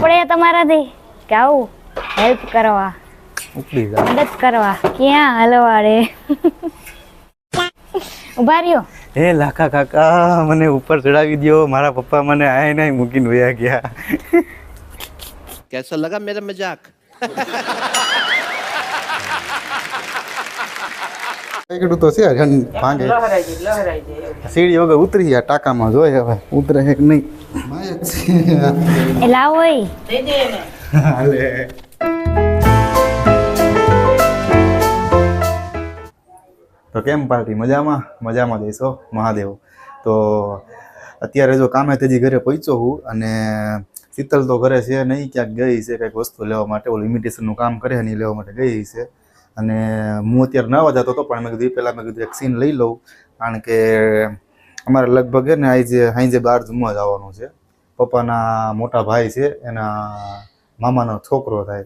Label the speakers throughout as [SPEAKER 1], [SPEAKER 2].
[SPEAKER 1] પડે તમારાથી કે આવું હેલ્પ કરવા
[SPEAKER 2] ઉપડી જા
[SPEAKER 1] મદદ કરવા ક્યાં હલવાડે ઉભા રહ્યો
[SPEAKER 2] હે લાખા કાકા મને ઉપર ચડાવી દો મારા પપ્પા મને આય નહીં મૂકીને વયા ગયા
[SPEAKER 3] कैसा लगा मेरा मजाक
[SPEAKER 2] કીધું તો છે જન ભાંગે સીડી વગર ઉતરી ગયા ટાકામાં જોઈએ હવે ઉતરે છે કે નહીં
[SPEAKER 1] એ લાવો ઈ
[SPEAKER 2] હાલે તો કેમ પાર્ટી મજામાં જઈશો મહાદેવ તો અત્યારે જો કામે તેજી ઘરે પહોંચ્યો હું અને શીતલ તો ઘરે છે નહીં ક્યાંક ગઈ છે કંઈક વસ્તુ લેવા માટે ઓલું ઇમિટેશનનું કામ કરે નહીં લેવા માટે ગઈ છે અને હું અત્યારે નવા જતો હતો પણ મેં કીધું પહેલાં મેં કીધું એક સીન લઈ લઉં કારણ કે અમારે લગભગ છે ને હાંજે બહાર જમવા જવાનું છે પપ્પાના મોટા ભાઈ છે એના મામાનો છોકરો થાય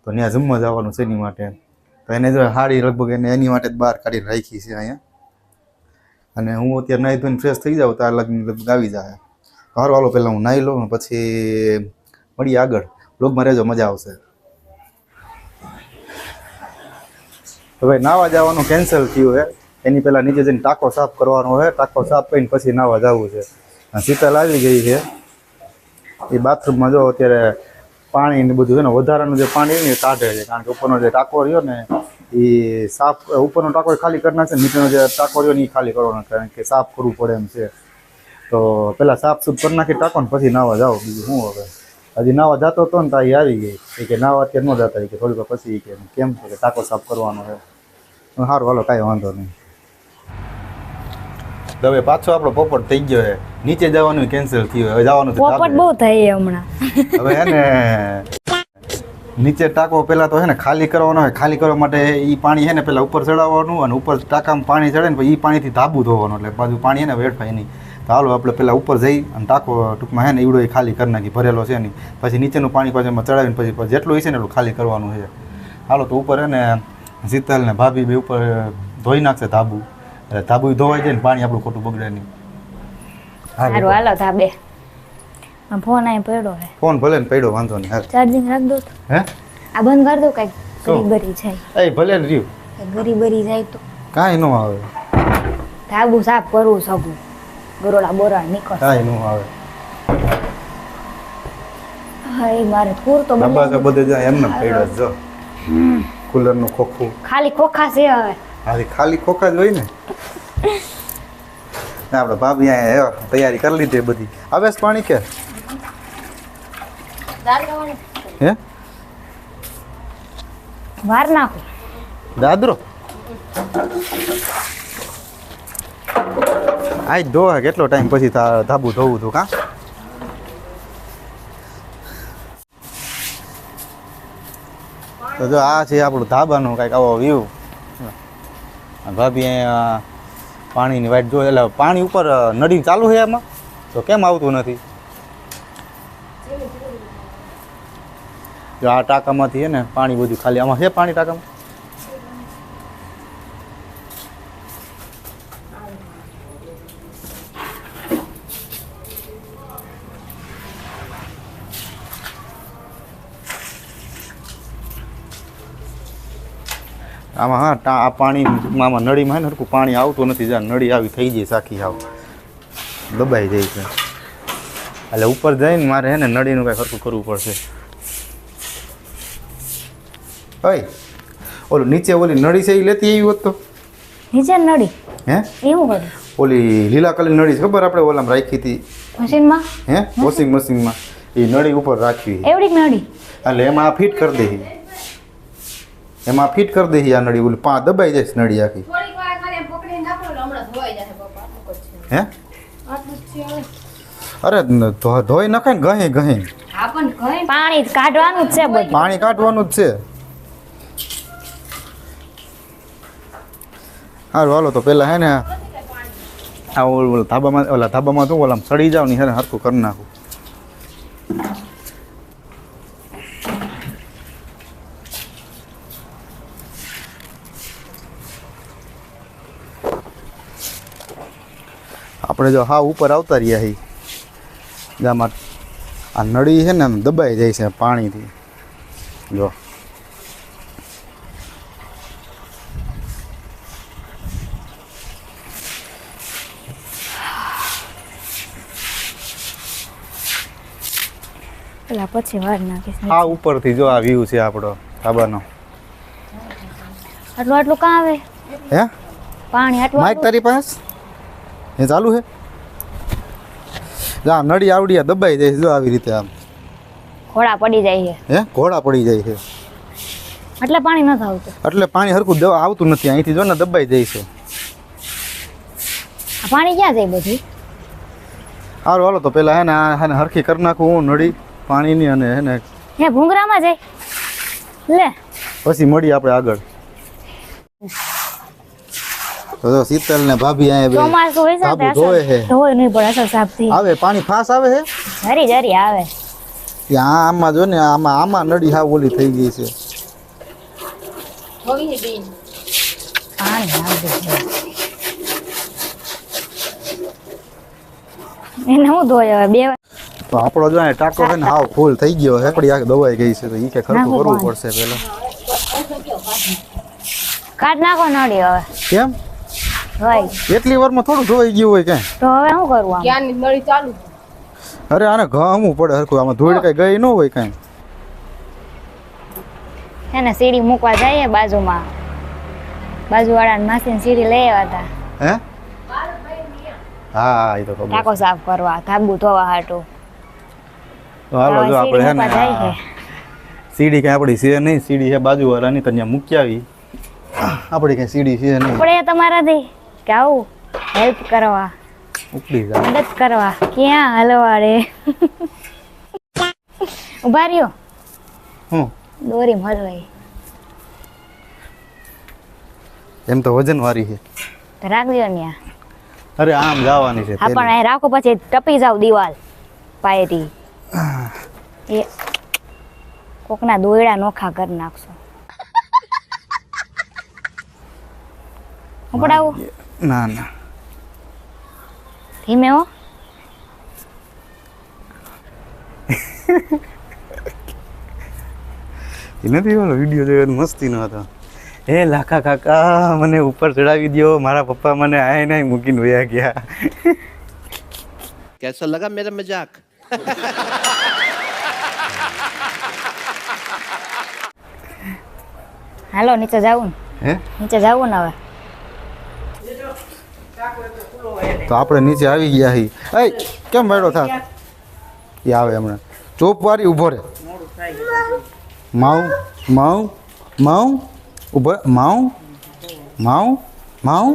[SPEAKER 2] તો ત્યાં જમવા જવાનું છે એની માટે તો એને જો હાડી લગભગ એને એની માટે જ બહાર કાઢીને રાખી છે અહીંયા અને હું અત્યારે નાહી ધોઈને ફ્રેશ થઈ જાઉં તો આ લગભગ આવી જાય સારું હાલો પહેલાં હું નાહી લઉં પછી મળીએ આગળ બ્લોગમાં રહેજો મજા આવશે તો ભાઈ નાવા જવાનું કેન્સલ થયું છે એની પહેલાં નીચે જઈને ટાંકો સાફ કરવાનો હોય ટાંકો સાફ કરીને પછી નાવા જવું છે શીતલ આવી ગઈ છે એ બાથરૂમમાં જો અત્યારે પાણી ને બધું છે ને વધારાનું જે પાણી ને એ કાઢે છે કારણ કે ઉપરનો જે ટાંકો રહ્યો ને એ સાફ ઉપરનો ટાંકો ખાલી કરી નાખશે નીચેનો જે ટાંકો રહ્યો ને એ ખાલી કરવાનો કારણ કે સાફ કરવું પડે એમ છે તો પહેલાં સાફ સૂફ કરી નાખી ટાંકો ને પછી નાવા જાઓ બીજું શું હવે હજી નાવા જતો હતો ને તો એ આવી ગઈ કે નાવા અત્યારે ન જતા કે થોડીક પછી કે કેમ છે કે ટાંકો સાફ કરવાનો છે સારું હાલો કાંઈ વાંધો નહીં તો હવે પાછો આપણો પોપટ થઈ ગયો છે નીચે જવાનું કેન્સલ થયું હવે જવાનું
[SPEAKER 1] પોપટ બહુ થઈ હમણાં
[SPEAKER 2] હવે હે ને નીચે ટાંકો પહેલાં તો હે ને ખાલી કરવાનો હોય ખાલી કરવા માટે એ પાણી છે ને પહેલાં ઉપર ચડાવવાનું અને ઉપર ટાંકામાં પાણી ચડે ને પછી એ પાણીથી ધાબુ ધોવાનું એટલે બાજુ પાણી હે ને વેડફાય નહીં તો હાલો આપણે પહેલાં ઉપર જઈ અને ટાંકો ટૂંકમાં હે ને ઈવડો એ ખાલી કરી નાખી ભરેલો છે નહીં પછી નીચેનું પાણી પાછું એમાં ચડાવીને પછી જેટલું હશે ને એટલું ખાલી કરવાનું છે હાલો તો ઉપર હે ને શીતલ ને ભાભી બે ઉપર ધોઈ નાખશે ધાબુ એટલે ધાબુ ધોવાઈ જાય ને પાણી આપણું ખોટું બગડે નહીં
[SPEAKER 1] સારું હાલો ધાબે ફોન અહીં પડ્યો હે
[SPEAKER 2] ફોન ભલે ને પડ્યો વાંધો નહીં હાલ
[SPEAKER 1] ચાર્જિંગ રાખ દો તો
[SPEAKER 2] હે
[SPEAKER 1] આ બંધ કરી દો કઈ ગરી જાય
[SPEAKER 2] એ ભલે ને રહ્યું
[SPEAKER 1] ગરી જાય તો
[SPEAKER 2] કાંઈ ન આવે
[SPEAKER 1] ધાબુ સાફ કરવું સગું ગરોડા બોરા નીકળ
[SPEAKER 2] કાંઈ ન આવે
[SPEAKER 1] હા એ મારે થોર તો
[SPEAKER 2] ડબ્બા તો બધે જાય એમને પડ્યો જો કુલરનું ખોખું
[SPEAKER 1] ખાલી ખોખા છે હવે
[SPEAKER 2] હા ખાલી ખોખા જ હોય ને આપણે ભાભી અહીંયા તૈયારી કરી લીધી બધી આવે છે પાણી કે હે
[SPEAKER 1] વાર નાખો
[SPEAKER 2] દાદરો આજ ધોવા કેટલો ટાઈમ પછી ધાબુ ધોવું હતું કાં તો જો આ છે આપણું ધાબાનું કાંઈક આવો વ્યૂ ભાભી અહીંયા પાણીની વાઇટ જો એટલે પાણી ઉપર નળી ચાલુ છે એમાં તો કેમ આવતું નથી જો આ ટાંકામાંથી છે ને પાણી બધું ખાલી આમાં છે પાણી ટાંકામાં આમાં હા આ પાણીમાં નળીમાં હે ને હરખું પાણી આવતું નથી જ્યાં નળી આવી થઈ જાય સાખી આવ દબાઈ જાય છે એટલે ઉપર જઈને મારે હે ને નળીનું કાંઈ હરખું કરવું પડશે ઓય ઓલું નીચે ઓલી નળી છે એ લેતી આવી હોત તો
[SPEAKER 1] નીચે નળી
[SPEAKER 2] હે
[SPEAKER 1] એવું કરું
[SPEAKER 2] ઓલી લીલા કલરની નળી ખબર આપણે ઓલામાં રાખી હતી
[SPEAKER 1] મશીનમાં
[SPEAKER 2] હે વોશિંગ મશીનમાં એ નળી ઉપર રાખવી
[SPEAKER 1] એવડી નળી
[SPEAKER 2] એટલે એમાં આ ફિટ કરી દે એમાં ફિટ કરી દે આ નળી ઓલી દબાઈ જાય નળી આખી હે અરે ધોઈ નખાય ને ગહે
[SPEAKER 1] પાણી કાઢવાનું જ છે બધું
[SPEAKER 2] પાણી કાઢવાનું જ છે સારું હાલો તો પેલા હે ને આ ઓલા ધાબામાં તું ઓલા સડી જાવ ને હે હરખું કરી નાખું આપણે જો હા ઉપર આવતા રહ્યા હી જામાં આ નળી છે ને આમ દબાઈ જાય છે પાણીથી જો
[SPEAKER 1] પેલા પછી વાર નાખીશ
[SPEAKER 2] આ ઉપરથી જો આ વ્યૂ છે આપણો ધાબાનો
[SPEAKER 1] આટલું આટલું કાં આવે
[SPEAKER 2] હે
[SPEAKER 1] પાણી આટલું
[SPEAKER 2] માઇક તારી પાસે એ ચાલુ છે જા નળી આવડી આ દબાઈ જાય છે જો આવી રીતે આમ
[SPEAKER 1] ઘોડા પડી જાય છે
[SPEAKER 2] હે ઘોડા પડી જાય છે
[SPEAKER 1] એટલે પાણી નથી આવતું
[SPEAKER 2] એટલે પાણી હરખું દવા આવતું નથી અહીંથી જો ને દબાઈ જાય છે
[SPEAKER 1] આ પાણી ક્યાં જાય બધું
[SPEAKER 2] સારું હાલો તો પેલા હે ને આ હે ને હરખી કરી નાખું હું નળી પાણીની અને હે ને
[SPEAKER 1] હે ભૂંગરામાં જાય લે
[SPEAKER 2] પછી મળી આપણે આગળ તો જો શીતલ ને ભાભી અહીંયા
[SPEAKER 1] ચોમાસું હોય છે
[SPEAKER 2] ધાબુ ધોવે છે
[SPEAKER 1] ધોય નહીં પડે અસર સાફ થઈ
[SPEAKER 2] આવે પાણી ફાસ આવે છે
[SPEAKER 1] જરી જરી આવે
[SPEAKER 2] ત્યાં આમાં જો ને આમાં નળી હાવ ઓલી થઈ ગઈ છે
[SPEAKER 1] પાણી આવે એને હું ધોય હવે બે
[SPEAKER 2] તો આપણો જો અહીંયા ટાંકો છે ને હાવ ફૂલ થઈ ગયો છે આપણી આખી દવાઈ ગઈ છે તો ઈ કે ખર્ચું કરવું પડશે પેલા
[SPEAKER 1] કાઢ નાખો નળી હવે
[SPEAKER 2] કેમ
[SPEAKER 1] હોય
[SPEAKER 2] એટલી વારમાં થોડું ધોઈ ગયું હોય કાંઈ
[SPEAKER 1] તો હવે શું કરવું આમ?
[SPEAKER 3] ક્યાંની નળી ચાલુ
[SPEAKER 2] અરે આને ઘામવું પડે હરખું આમાં ધૂળ કઈ ગઈ ન હોય કાંઈ
[SPEAKER 1] એને સીડી મૂકવા જઈએ બાજુમાં બાજુવાળાને માસીને સીડી લઈ આવ્યા હતા
[SPEAKER 2] હે હા એ તો ખબર
[SPEAKER 1] ટાંકો સાફ કરવા ધાબુ ધોવા હાટું
[SPEAKER 2] તો હાલો જો આપણે હે ને
[SPEAKER 1] જાય છે
[SPEAKER 2] સીડી કઈ આપણી છે નહીં સીડી છે બાજુવાળાની તો ત્યાં મૂકી આવી આપણી કઈ સીડી છે નહીં
[SPEAKER 1] આપણે તમારાથી કે આવું હેલ્પ કરવા
[SPEAKER 2] ઉપડી જાય
[SPEAKER 1] મદદ કરવા ક્યાં હલવાડે ઉભા રહ્યો
[SPEAKER 2] હું
[SPEAKER 1] દોરી હલવાઈ
[SPEAKER 2] એમ તો વજન વાળી છે
[SPEAKER 1] તો રાખજો ન્યા
[SPEAKER 2] અરે આમ જવાની છે
[SPEAKER 1] હા પણ અહીં રાખો પછી ટપી જાવ દિવાલ પાયેથી એ કોકના દોયડા નોખા કરી નાખશો ઉપડાવું
[SPEAKER 2] ના ના
[SPEAKER 1] ધીમે હો
[SPEAKER 2] એ નથી ઓલો વિડીયો જોયો મસ્તી નો હતો એ લાખા કાકા મને ઉપર ચડાવી દો મારા પપ્પા મને આય નહીં મૂકીને વયા ગયા
[SPEAKER 4] कैसा लगा मेरा मजाक
[SPEAKER 1] હાલો નીચે જાવું ને
[SPEAKER 2] હે
[SPEAKER 1] નીચે જાવું ને હવે
[SPEAKER 2] તો આપણે નીચે આવી ગયા હી એ કેમ બેડો થા એ આવે હમણાં ચોપ વાળી ઊભો રે માઉ માઉ માઉ ઊભો માઉ માઉ માઉ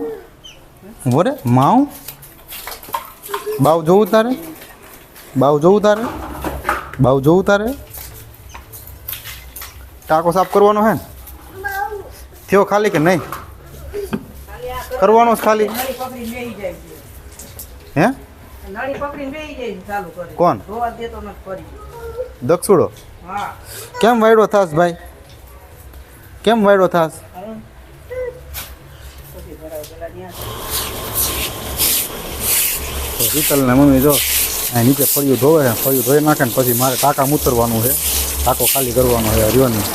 [SPEAKER 2] ઊભો રે માઉ બાવ જોવું તારે બાવ જોવું તારે બાવ જોવું તારે ટાંકો સાફ કરવાનો હે ને થયો ખાલી કે નહીં કરવાનો જ ખાલી હે
[SPEAKER 3] નળી પકડીને બેહી જાય ચાલુ કરે
[SPEAKER 2] કોણ
[SPEAKER 3] ધોવા દેતો નથી કરી
[SPEAKER 2] દક્ષુડો
[SPEAKER 3] હા
[SPEAKER 2] કેમ વાયડો થાસ ભાઈ કેમ વાયડો થાસ તો શીતલ ને મમ્મી જો આ નીચે ફળિયું ધોવે છે ફળિયું ધોઈ નાખે ને પછી મારે ટાંકા ઉતરવાનું છે ટાંકો ખાલી કરવાનો છે હરિયોની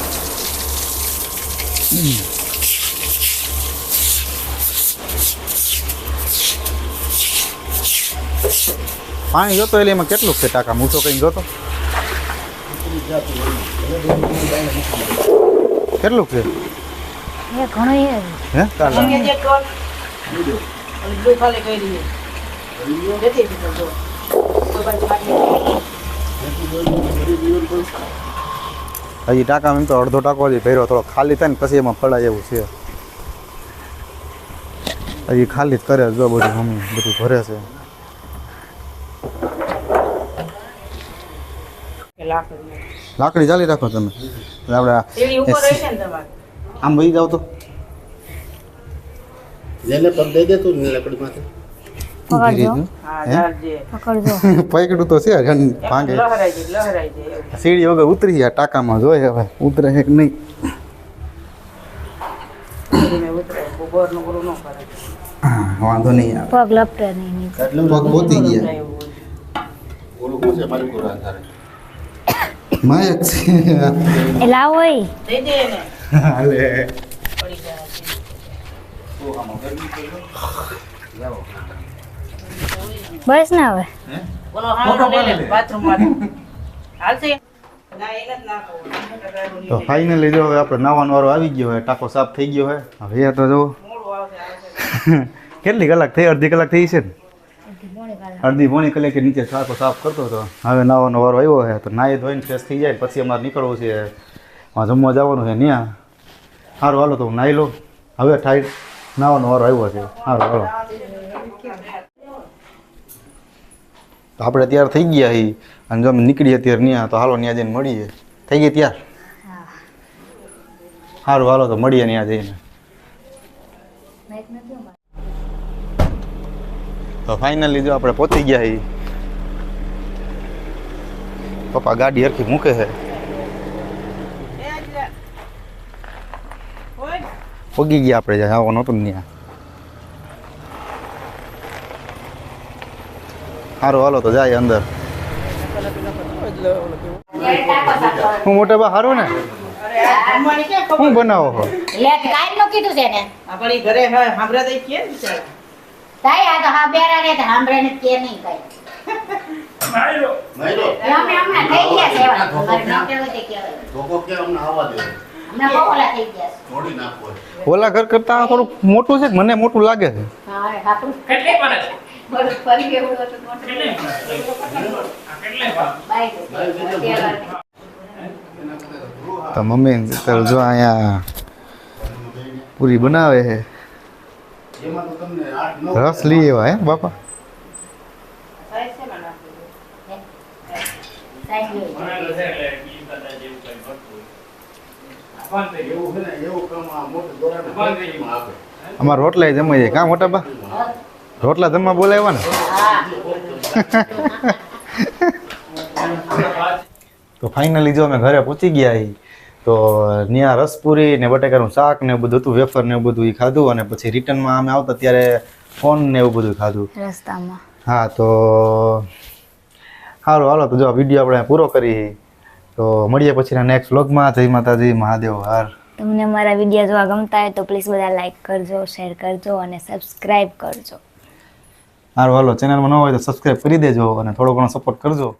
[SPEAKER 2] પાણી જોતો એટલે એમાં કેટલું છે ટાંકા મૂછો કઈ જોતો કેટલું છે
[SPEAKER 1] એ ઘણું એ
[SPEAKER 2] હે ચાલ
[SPEAKER 3] અમે જે કોલ અને બે ખાલી કરી દઈએ જેથી બી તો કોઈ બાજુ પાટી
[SPEAKER 2] હજી ટાંકા એમ તો અડધો ટાંકો હજી ભર્યો થોડો ખાલી થાય ને પછી એમાં ફળાય એવું છે હજી ખાલી જ કરે જો બધું મમ્મી બધું ભરે છે લાકડી ચાલી રાખો તમે એટલે આપણે
[SPEAKER 3] સીડી ઉપર રહેશે ને તમારે
[SPEAKER 2] આમ વહી જાવ તો
[SPEAKER 4] लेने पर दे दे तू लकड़ी माथे
[SPEAKER 1] પકડજો
[SPEAKER 3] હા
[SPEAKER 2] હે?
[SPEAKER 3] ચાલજે
[SPEAKER 1] પકડજો
[SPEAKER 2] પૈકડું તો છે ભાંગે
[SPEAKER 3] લહરાઈ જાય એવું
[SPEAKER 2] સીડી વગર ઉતરી ગયા ટાંકામાં જોઈએ હવે ઉતરે છે કે નહીં
[SPEAKER 3] ધીમે ઉતરે બોરનું બોરું ન કરે
[SPEAKER 2] હા, વાંધો નહીં આવે
[SPEAKER 1] પગ લપટે નહીં નીચે
[SPEAKER 2] પગ પોતી ગયા
[SPEAKER 3] એવું
[SPEAKER 4] बोलो कौन से हमारे को रहा था
[SPEAKER 2] માયક છે
[SPEAKER 1] એ લાવો એ
[SPEAKER 3] દઈ દે એને
[SPEAKER 2] હાલે
[SPEAKER 3] પડી જાય
[SPEAKER 1] બસ ના હવે
[SPEAKER 3] બોલો હા લઈ લે બાથરૂમ માં હાલશે ના એને જ નાખો
[SPEAKER 2] તો ફાઇનલી જો હવે આપણે નાવાનો વારો આવી ગયો હોય ટાંકો સાફ થઈ ગયો હોય હવે તો જો
[SPEAKER 3] મોડું આવશે
[SPEAKER 2] કેટલી કલાક થઈ અડધી કલાક થઈ છે ને અડધી પોણી કલાકે નીચે ટાંકો સાફ કરતો હતો હવે નાવાનો વારો આવ્યો છે તો નાહી ધોઈને ફ્રેશ થઈ જાય પછી અમારે નીકળવું છે જમવા જવાનું છે ત્યાં સારું હાલો તો હું નાહી લઉં હવે ઠાઈ નાવાનો વારો આવ્યો છે સારું હાલો તો આપણે તૈયાર થઈ ગયા છીએ અને જો અમે નીકળીએ ત્યારે ત્યાં તો હાલો ત્યાં જઈને મળીએ થઈ ગઈ તૈયાર સારું હાલો તો મળીએ ત્યાં જઈને તો ફાઇનલી જો આપણે પહોંચી ગયા છીએ પપ્પા ગાડી હરખી મૂકે છે પગી ગયા આપણે જ્યાં આવવાનું હતું ને ત્યાં સારું હાલો તો જાય અંદર હું મોટા બા સારું ને
[SPEAKER 3] જમવાની ક્યાં ખબર
[SPEAKER 2] શું બનાવો છો
[SPEAKER 5] લે કાઈ નો કીધું છે ને
[SPEAKER 3] આપણી ઘરે સાંભળા દઈ કે બિચારા
[SPEAKER 5] તાઈ આ તો હા બેરા ને તો સાંભળે ને કે નહીં કઈ
[SPEAKER 4] માયરો
[SPEAKER 5] અમે હમણાં થઈ ગયા છે એવા મારે ન કહેવું તે કહેવાય
[SPEAKER 4] ધોકો કે અમને આવવા દે
[SPEAKER 5] હમણાં બપોલા થઈ ગયા છે
[SPEAKER 4] છોડી નાખો
[SPEAKER 2] ઓલા ઘર કરતા થોડુંક મોટું છે કે મને મોટું લાગે છે
[SPEAKER 5] હા આપણું
[SPEAKER 3] કેટલી પડે છે
[SPEAKER 5] બસ ફરી ગયું હતું મોટું બાઈ
[SPEAKER 2] તો મમ્મી જો અહીંયા પૂરી બનાવે છે
[SPEAKER 4] એમાં તો તમને 8 9
[SPEAKER 2] રસ લઈ એવા હે બાપા
[SPEAKER 3] સાઈઝ છે મને
[SPEAKER 4] એવું છે ને એવું કામ આ મોટું દોરાને આપે
[SPEAKER 2] અમારા રોટલા જમાઈ જાય કાં મોટા બા રોટલા જમવા બોલાવ્યા ને તો ફાઇનલી જો અમે ઘરે પહોંચી ગયા છીએ તો ત્યાં રસપુરી ને બટાકાનું શાક ને એવું બધું હતું વેફર ને એવું બધું એ ખાધું અને પછી રિટર્નમાં અમે આવતા ત્યારે ફોન ને એવું બધું ખાધું
[SPEAKER 1] રસ્તામાં
[SPEAKER 2] હા તો સારું હાલો તો જો આ વિડીયો આપણે પૂરો કરી તો મળીએ પછીના નેક્સ્ટ વ્લોગમાં જય માતાજી મહાદેવ હર
[SPEAKER 1] તમને મારા વિડીયો જોવા ગમતા હોય તો પ્લીઝ બધા લાઈક કરજો શેર કરજો અને સબસ્ક્રાઈબ કરજો
[SPEAKER 2] સારું હાલો ચેનલમાં ન હોય તો સબસ્ક્રાઈબ કરી દેજો અને થોડો ઘણો સપોર્ટ કરજો